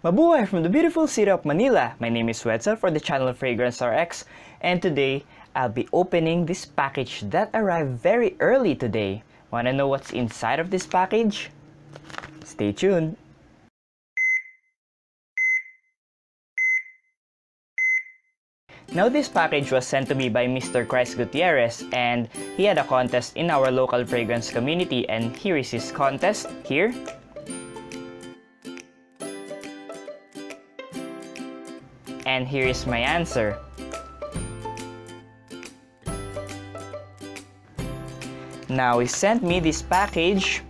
Mabuhay from the beautiful city of Manila. My name is Azzaro for the channel Fragrance RX, and today I'll be opening this package that arrived very early today. Wanna know what's inside of this package? Stay tuned. Now this package was sent to me by Mr. Chris Gutierrez, and he had a contest in our local fragrance community, and here is his contest here. And here is my answer. Now he sent me this package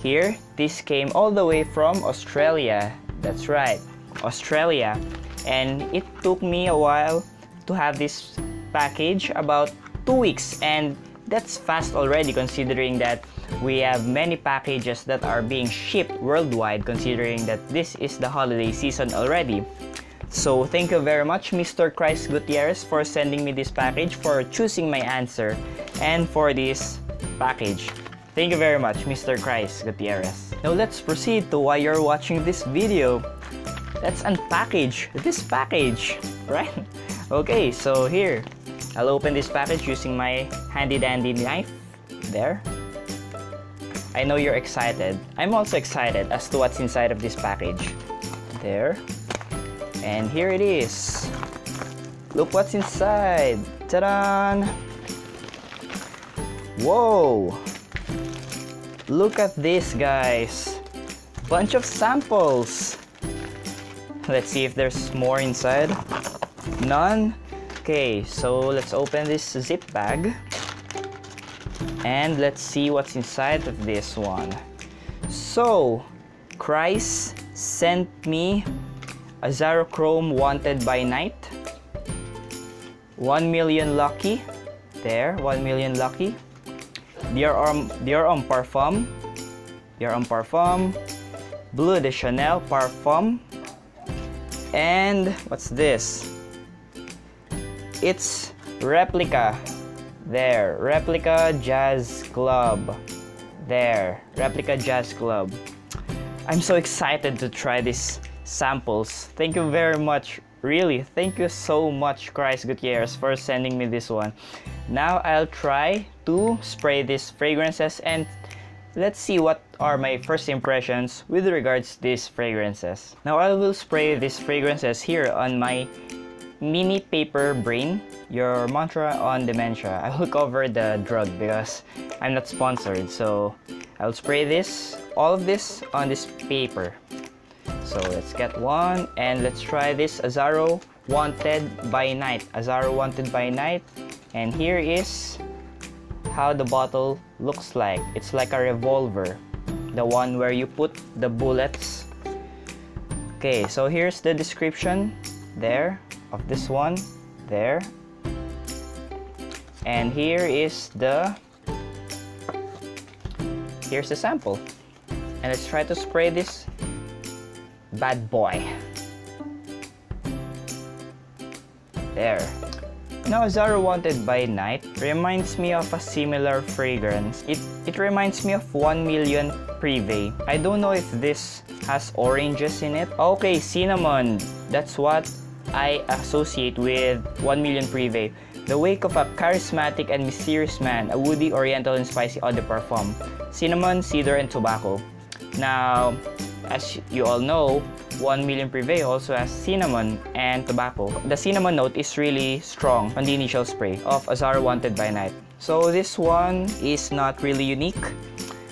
here. This came all the way from Australia. That's right, Australia. And it took me a while to have this package, about 2 weeks, and that's fast already considering that we have many packages that are being shipped worldwide, considering that this is the holiday season already. So thank you very much, Mr. Chris Gutierrez, for sending me this package, for choosing my answer, and for this package. Thank you very much, Mr. Chris Gutierrez. Now let's proceed to why you're watching this video. Let's unpackage this package, right? Okay, so here, I'll open this package using my handy dandy knife. There. I know you're excited. I'm also excited as to what's inside of this package. There. And here it is. Look what's inside. Ta-da! Whoa! Look at this, guys. Bunch of samples. Let's see if there's more inside. None? Okay, so let's open this zip bag. And let's see what's inside of this one. So, Chris sent me Azzaro Chrome Wanted by Night. 1 million lucky. There, 1 million lucky. Dior Homme Parfum. Dior Homme Parfum. Bleu de Chanel Parfum. And what's this? It's Replica. There, Replica Jazz Club. There, Replica Jazz Club. I'm so excited to try this samples. Thank you very much, really. Thank you so much, Chris Gutierrez, for sending me this one. Now I'll try to spray these fragrances, and let's see what are my first impressions with regards to these fragrances. Now I will spray these fragrances here on my mini paper brain, your mantra on dementia. I will cover the drug because I'm not sponsored, so I'll spray this, all of this on this paper. So let's get one, and let's try this Azzaro Wanted by Night. Azzaro Wanted by Night. And here is how the bottle looks like. It's like a revolver, the one where you put the bullets. Okay, so here's the description there of this one. There. And here's the sample. And let's try to spray this bad boy. There. Now, Azzaro Wanted by Night reminds me of a similar fragrance. It reminds me of 1 million Privé. I don't know if this has oranges in it. Okay, cinnamon. That's what I associate with 1 million Privé. The wake of a charismatic and mysterious man, a woody, oriental, and spicy eau de parfum. Cinnamon, cedar, and tobacco. Now, as you all know, 1 million Privé also has cinnamon and tobacco. The cinnamon note is really strong on the initial spray of Azzaro Wanted by Night. So this one is not really unique.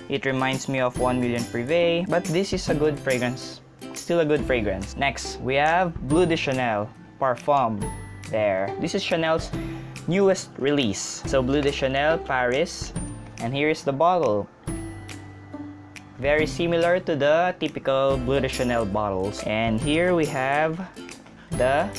It reminds me of 1 million Privé, but this is a good fragrance. Still a good fragrance. Next, we have Bleu de Chanel Parfum. There. This is Chanel's newest release. So Bleu de Chanel Paris. And here is the bottle. Very similar to the typical Bleu de Chanel bottles. And here we have the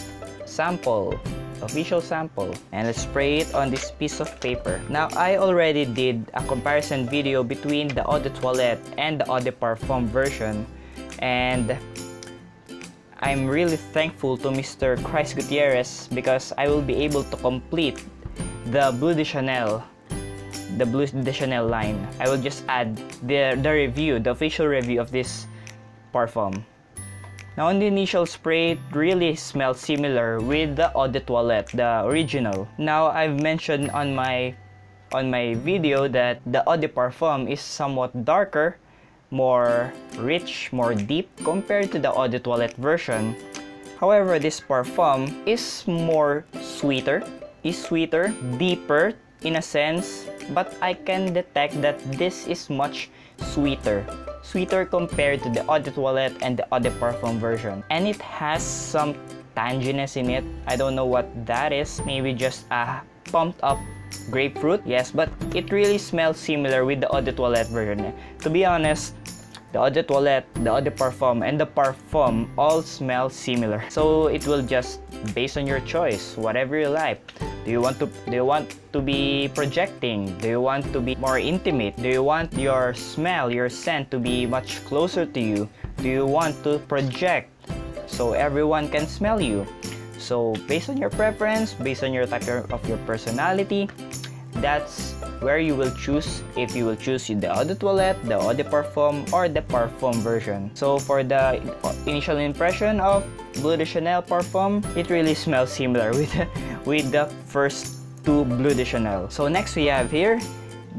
sample, official sample. And let's spray it on this piece of paper. Now, I already did a comparison video between the Eau de Toilette and the Eau de Parfum version. And I'm really thankful to Mr. Chris Gutierrez because I will be able to complete the Bleu de Chanel the Bleu de Chanel line. I will just add the review, the official review of this parfum. Now on the initial spray, it really smells similar with the Eau de Toilette, the original. Now I've mentioned on my video that the Eau de Parfum is somewhat darker, more rich, more deep compared to the Eau de Toilette version. However, this parfum is more sweeter, deeper in a sense, but I can detect that this is much sweeter compared to the Eau de Toilette and the Eau de Parfum version. And it has some tanginess in it. I don't know what that is, maybe just a pumped up grapefruit. Yes, but it really smells similar with the Eau de Toilette version. To be honest, the Eau de Toilette, the Eau de Parfum, and the Parfum all smell similar. So it will just based on your choice, whatever you like. Do you want to be projecting? Do you want to be more intimate? Do you want your smell, your scent to be much closer to you? Do you want to project so everyone can smell you? So based on your preference, based on your type of your personality, that's where you will choose if you will choose the Eau de Toilette, the Eau de Parfum, or the Parfum version. So for the initial impression of Bleu de Chanel Parfum, it really smells similar with the first two Bleu de Chanel. So next we have here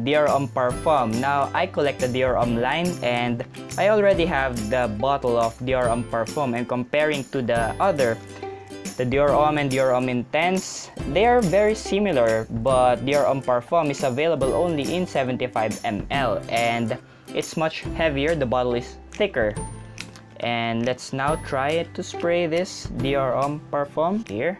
Dior Homme Parfum. Now I collect the Dior Homme line and I already have the bottle of Dior Homme Parfum, and comparing to the other, the Dior Homme and Dior Homme Intense, they are very similar, but Dior Homme Parfum is available only in 75 ml and it's much heavier, the bottle is thicker. And let's now try it to spray this Dior Homme Parfum here.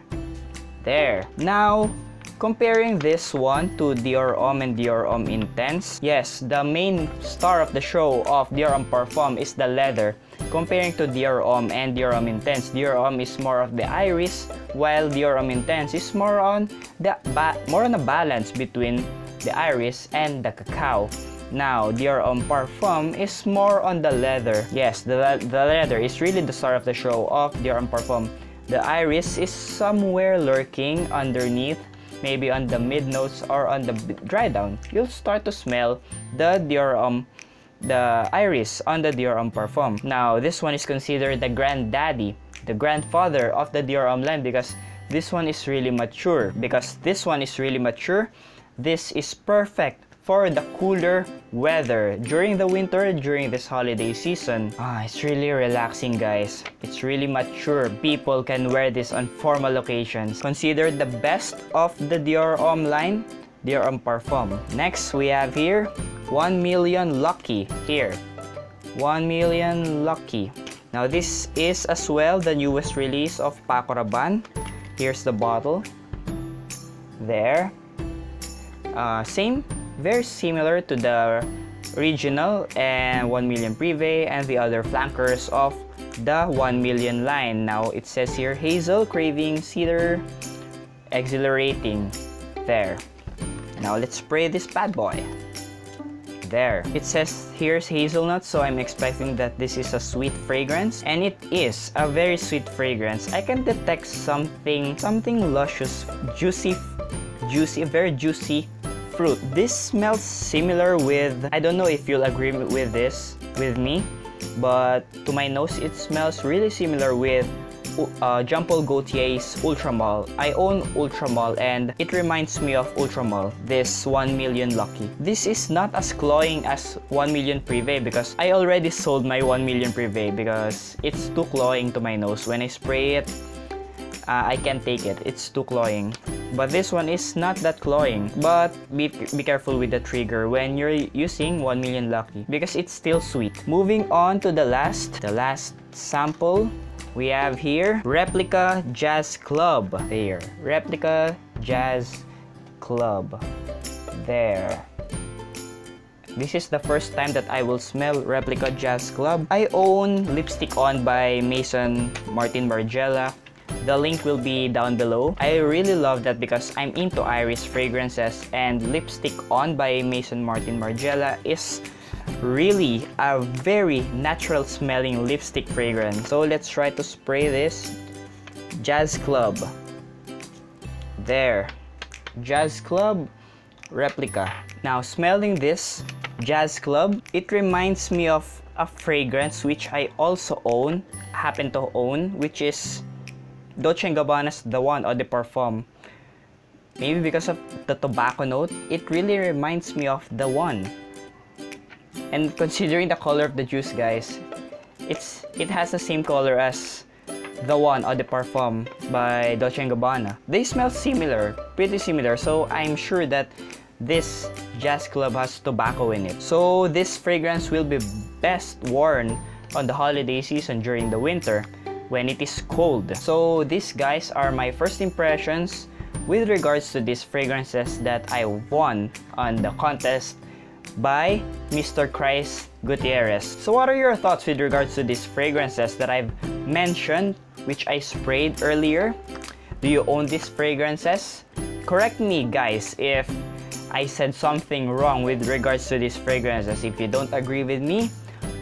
There. Now, comparing this one to Dior Homme and Dior Homme Intense, yes, the main star of the show of Dior Homme Parfum is the leather. Comparing to Dior Homme and Dior Homme Intense, Dior Homme is more of the iris, while Dior Homme Intense is more on a balance between the iris and the cacao. Now, Dior Homme Parfum is more on the leather. Yes, the leather is really the star of the show of Dior Homme Parfum. The iris is somewhere lurking underneath, maybe on the mid notes or on the dry down. You'll start to smell the iris on the Dior Homme Parfum. Now, this one is considered the granddaddy, the grandfather of the Dior Homme line, because this one is really mature. This is perfect for the cooler weather during the winter, during this holiday season. It's really relaxing, guys. It's really mature. People can wear this on formal occasions. Considered the best of the Dior Homme line, Dior Homme Parfum. Next, we have here 1 Million Lucky. Here, 1 Million Lucky. Now, this is as well the newest release of Paco Rabanne. Here's the bottle. There. Same. Very similar to the original and 1 Million Privé and the other flankers of the 1 Million line. Now it says here hazel, craving, cedar, exhilarating. There. Now let's spray this bad boy. There. It says here's hazelnut, so I'm expecting that this is a sweet fragrance, and it is a very sweet fragrance. I can detect something luscious, juicy, very juicy fruit. This smells similar with, I don't know if you'll agree with this with me, but to my nose it smells really similar with Jean Paul Gaultier's Ultramall. I own Ultramall and it reminds me of Ultramall, this 1 Million Lucky. This is not as cloying as 1 Million Privé because I already sold my 1 Million Privé because it's too cloying to my nose. When I spray it, I can't take it. It's too cloying. But this one is not that cloying. But be careful with the trigger when you're using 1 Million Lucky because it's still sweet. Moving on to the last sample, we have here Replica Jazz Club. There. Replica Jazz Club. There. This is the first time that I will smell Replica Jazz Club. I own Lipstick On by Maison Martin Margiela. The link will be down below. I really love that because I'm into iris fragrances, and Lipstick On by Maison Martin Margiela is really a very natural smelling lipstick fragrance. So let's try to spray this Jazz Club. There. Jazz Club Replica. Now, smelling this Jazz Club, it reminds me of a fragrance which I also happen to own, which is Dolce & Gabbana's The One Eau de Parfum. Maybe because of the tobacco note, it really reminds me of The One. And considering the color of the juice, guys, it has the same color as The One Eau de Parfum by Dolce & Gabbana. They smell similar, pretty similar, so I'm sure that this Jazz Club has tobacco in it. So this fragrance will be best worn on the holiday season during the winter when it is cold. So these guys are my first impressions with regards to these fragrances that I won on the contest by Mr. Chris Gutierrez. So what are your thoughts with regards to these fragrances that I've mentioned, which I sprayed earlier? Do you own these fragrances? Correct me, guys, if I said something wrong with regards to these fragrances. If you don't agree with me,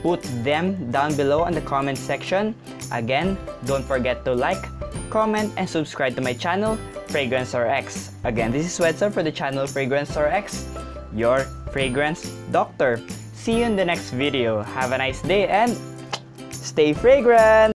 put them down below in the comment section. Again, don't forget to like, comment, and subscribe to my channel, Fragrance RX. Again, this is Wedson for the channel Fragrance RX, your fragrance doctor. See you in the next video. Have a nice day and stay fragrant!